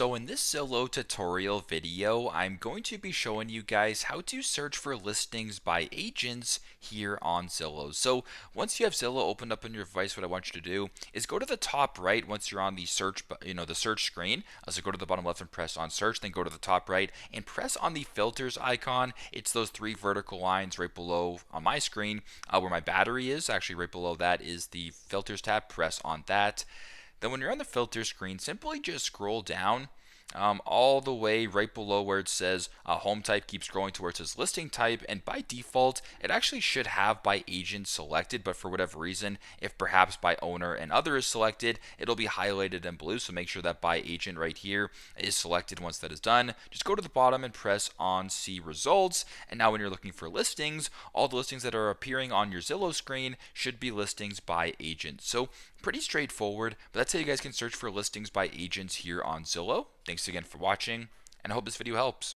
So in this Zillow tutorial video, I'm going to be showing you guys how to search for listings by agents here on Zillow. So once you have Zillow opened up on your device, what I want you to do is go to the top right once you're on the search, the search screen. So go to the bottom left and press on search, then go to the top right and press on the filters icon. It's those three vertical lines right below on my screen where my battery is. Actually, right below that is the filters tab. Press on that. Then when you're on the filter screen, simply just scroll down all the way right below where it says home type. Keep scrolling to where it says listing type, and by default it actually should have by agent selected, but for whatever reason, if perhaps by owner and other is selected, it'll be highlighted in blue. So make sure that by agent right here is selected. Once that is done, just go to the bottom and press on see results, and now when you're looking for listings, all the listings that are appearing on your Zillow screen should be listings by agent. So pretty straightforward, but that's how you guys can search for listings by agents here on Zillow. Thanks again for watching, and I hope this video helps.